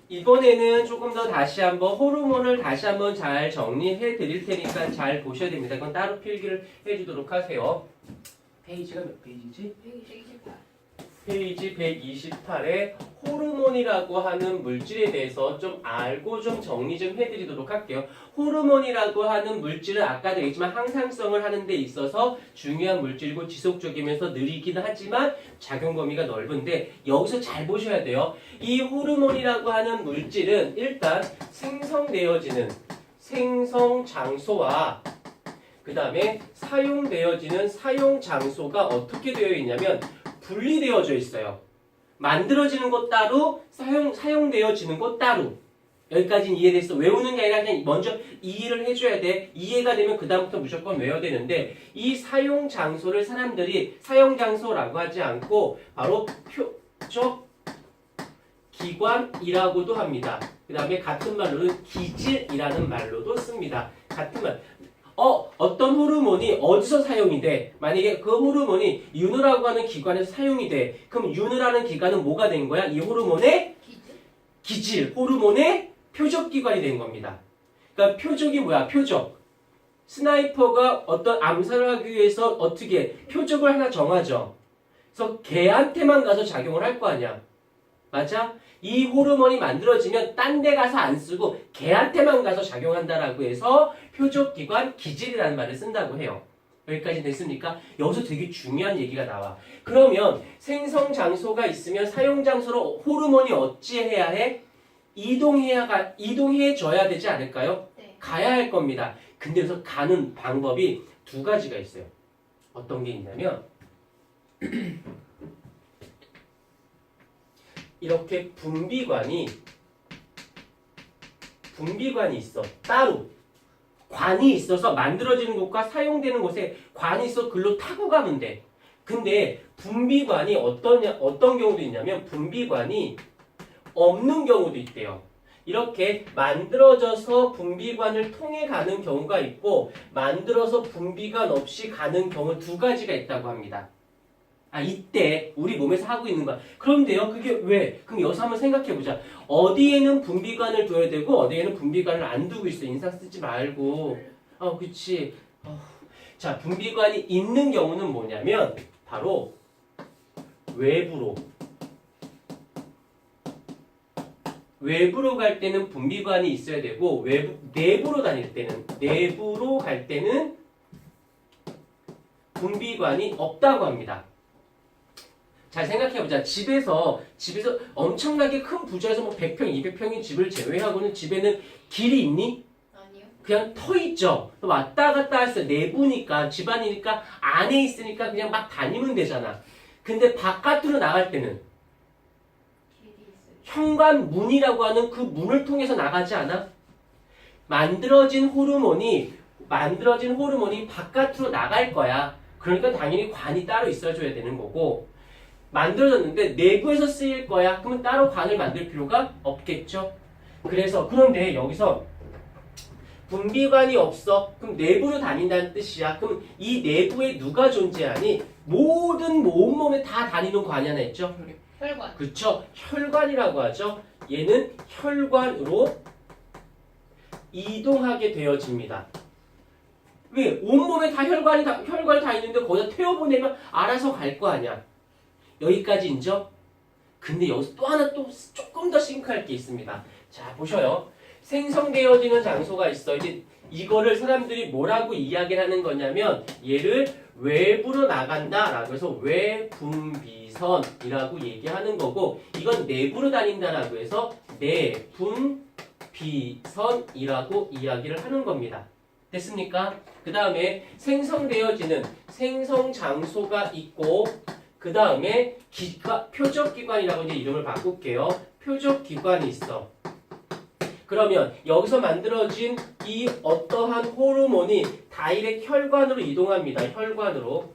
이번에는 조금 더 다시 한번 호르몬을 다시 한번 잘 정리해 드릴 테니까 잘 보셔야 됩니다. 그건 따로 필기를 해주도록 하세요. 페이지가 몇 페이지지? 128. 페이지 128에 호르몬이라고 하는 물질에 대해서 좀 알고 좀 정리 좀 해드리도록 할게요. 호르몬이라고 하는 물질은 아까도 얘기했지만 항상성을 하는 데 있어서 중요한 물질이고 지속적이면서 느리긴 하지만 작용 범위가 넓은데 여기서 잘 보셔야 돼요. 이 호르몬이라고 하는 물질은 일단 생성되어지는 생성 장소와 그 다음에 사용되어지는 사용 장소가 어떻게 되어 있냐면 분리되어져 있어요. 만들어지는 것 따로, 사용되어지는 것 따로. 여기까지는 이해됐어. 외우는 게 아니라 그냥 먼저 이해를 해줘야 돼. 이해가 되면 그 다음부터 무조건 외워야 되는데 이 사용 장소를 사람들이 사용 장소라고 하지 않고 바로 표적 기관이라고도 합니다. 그 다음에 같은 말로는 기질이라는 말로도 씁니다. 같은 말. 어떤 호르몬이 어디서 사용이 돼? 만약에 그 호르몬이 윤회라고 하는 기관에서 사용이 돼. 그럼 윤회라는 기관은 뭐가 된 거야? 이 호르몬의 기질, 호르몬의 표적기관이 된 겁니다. 그러니까 표적이 뭐야? 표적. 스나이퍼가 어떤 암살을 하기 위해서 어떻게 표적을 하나 정하죠. 그래서 걔한테만 가서 작용을 할 거 아니야. 맞아? 이 호르몬이 만들어지면 딴 데 가서 안 쓰고 걔한테만 가서 작용한다라고 해서 표적기관 기질이라는 말을 쓴다고 해요. 여기까지 됐습니까? 여기서 되게 중요한 얘기가 나와. 그러면 생성 장소가 있으면 사용 장소로 호르몬이 어찌해야 해? 이동해줘야 되지 않을까요? 네. 가야 할 겁니다. 근데 여기서 가는 방법이 두 가지가 있어요. 어떤 게 있냐면 이렇게 분비관이 있어. 따로. 관이 있어서 만들어지는 곳과 사용되는 곳에 관이 있어 글로 타고 가면 돼. 근데 분비관이 어떤 경우도 있냐면 분비관이 없는 경우도 있대요. 이렇게 만들어져서 분비관을 통해 가는 경우가 있고 만들어서 분비관 없이 가는 경우 두 가지가 있다고 합니다. 이때 우리 몸에서 하고 있는 거야. 그런데요, 그게 왜? 그럼 여기서 한번 생각해보자. 어디에는 분비관을 둬야 되고 어디에는 분비관을 안 두고 있어. 인상 쓰지 말고. 그치. 자, 분비관이 있는 경우는 뭐냐면 바로 외부로 갈 때는 분비관이 있어야 되고 내부로 갈 때는 분비관이 없다고 합니다. 잘 생각해보자. 집에서 엄청나게 큰 부자에서 뭐 100평, 200평의 집을 제외하고는 집에는 길이 있니? 아니요. 그냥 터 있죠. 왔다 갔다 할 수 내부니까 집안이니까 안에 있으니까 그냥 막 다니면 되잖아. 근데 바깥으로 나갈 때는 길이 있어요. 현관문이라고 하는 그 문을 통해서 나가지 않아? 만들어진 호르몬이 바깥으로 나갈 거야. 그러니까 당연히 관이 따로 있어줘야 되는 거고 만들어졌는데 내부에서 쓰일 거야. 그러면 따로 관을 만들 필요가 없겠죠. 그런데 여기서 분비관이 없어. 그럼 내부로 다닌다는 뜻이야. 그럼 이 내부에 누가 존재하니? 모든 온몸에 다 다니는 관이 하나 있죠. 혈관. 그쵸? 혈관이라고 하죠. 얘는 혈관으로 이동하게 되어집니다. 왜? 온몸에 다 혈관이 다 있는데 거기다 태워보내면 알아서 갈 거 아니야. 여기까지 인정? 근데 여기서 또 하나 조금 더 싱크할 게 있습니다. 자, 보셔요. 생성되어지는 장소가 있어. 이제 이거를 사람들이 뭐라고 이야기를 하는 거냐면 얘를 외부로 나간다라고 해서 외분비선이라고 얘기하는 거고 이건 내부로 다닌다라고 해서 내분비선이라고 이야기를 하는 겁니다. 됐습니까? 그 다음에 생성되어지는 생성 장소가 있고 그 다음에 표적기관이라고 이제 이름을 바꿀게요. 표적기관이 있어. 그러면 여기서 만들어진 이 어떠한 호르몬이 다이렉트 혈관으로 이동합니다. 혈관으로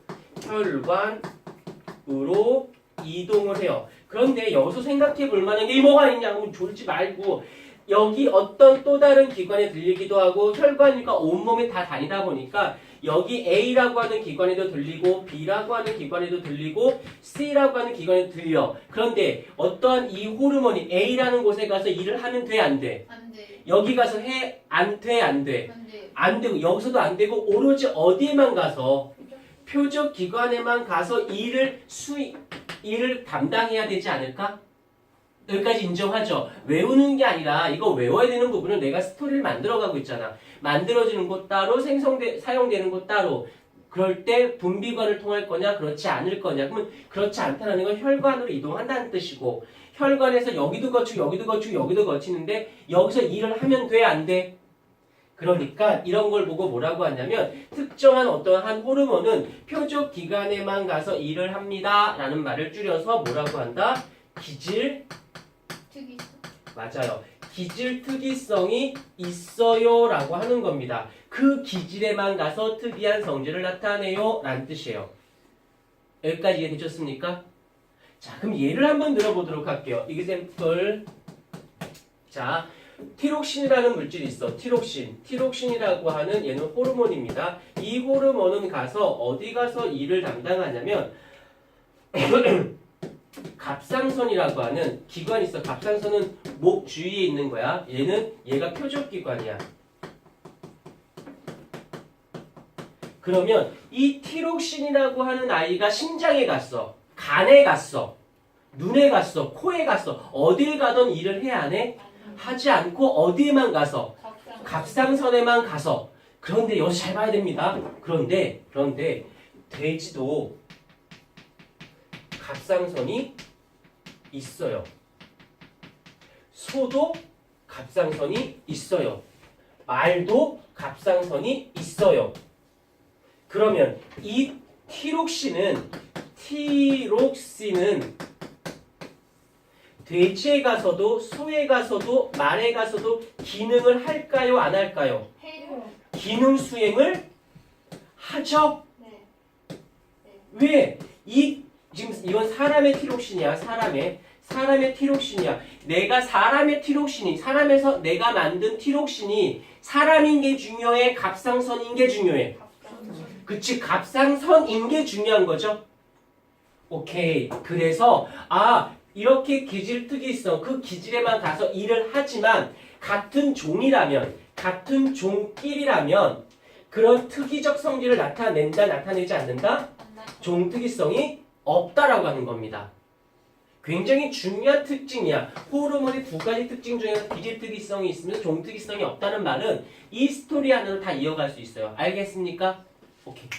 이동을 해요. 그런데 여기서 생각해 볼 만한 게 뭐가 있냐고 졸지 말고 여기 어떤 또 다른 기관에 들리기도 하고 혈관이니까 온몸에 다 다니다 보니까 여기 A라고 하는 기관에도 들리고 B라고 하는 기관에도 들리고 C라고 하는 기관에도 들려. 그런데 어떠한 이 호르몬이 A라는 곳에 가서 일을 하면 돼, 안 돼? 안 돼. 여기 가서 해, 안 돼, 안 돼? 안 돼. 안 되고 여기서도 안 되고 오로지 어디에만 가서 표적 기관에만 가서 일을 담당해야 되지 않을까? 여기까지 인정하죠. 외우는 게 아니라 이거 외워야 되는 부분은 내가 스토리를 만들어가고 있잖아. 만들어지는 곳 따로 사용되는 곳 따로. 그럴 때 분비관을 통할 거냐 그렇지 않을 거냐. 그러면 그렇지 않다는 건 혈관으로 이동한다는 뜻이고 혈관에서 여기도 거치고 여기도 거치고 여기도 거치는데 여기서 일을 하면 돼 안 돼? 그러니까 이런 걸 보고 뭐라고 하냐면 특정한 어떠한 호르몬은 표적 기관에만 가서 일을 합니다 라는 말을 줄여서 뭐라고 한다? 기질 특이성. 맞아요. 기질 특이성이 있어요 라고 하는 겁니다. 그 기질에만 가서 특이한 성질을 나타내요 라는 뜻이에요. 여기까지 이해되셨습니까? 자, 그럼 예를 한번 들어보도록 할게요. example. 자, 티록신이라는 물질이 있어. 티록신. 티록신이라고 하는 얘는 호르몬입니다. 이 호르몬은 가서 어디 가서 일을 담당하냐면 갑상선이라고 하는 기관이 있어. 갑상선은 목 주위에 있는 거야. 얘가 표적기관이야. 그러면 이 티록신이라고 하는 아이가 심장에 갔어. 간에 갔어. 눈에 갔어. 코에 갔어. 어딜 가던 일을 해 안 해? 하지 않고 어디에만 가서? 갑상선에만 가서. 그런데 여기서 잘 봐야 됩니다. 그런데 돼지도 갑상선이 있어요. 소도 갑상선이 있어요. 말도 갑상선이 있어요. 그러면 이 티록신은 돼지에 가서도 소에 가서도 말에 가서도 기능을 할까요? 안 할까요? 해요. 기능 수행을 하죠. 네. 왜? 지금 이건 사람의 티록신이야. 사람의 티록신이야. 사람의 티록신이 사람에서 내가 만든 티록신이 사람인 게 중요해? 갑상선인 게 중요해? 그치, 갑상선인 게 중요한 거죠. 오케이. 그래서 이렇게 기질 특이성, 그 기질에만 가서 일을 하지만 같은 종이라면, 같은 종끼리라면 그런 특이적 성질을 나타내지 않는다? 종 특이성이 없다라고 하는 겁니다. 굉장히 중요한 특징이야. 호르몬의 두 가지 특징 중에서 기질 특이성이 있으면서 종 특이성이 없다는 말은 이 스토리 안으로 다 이어갈 수 있어요. 알겠습니까? 오케이.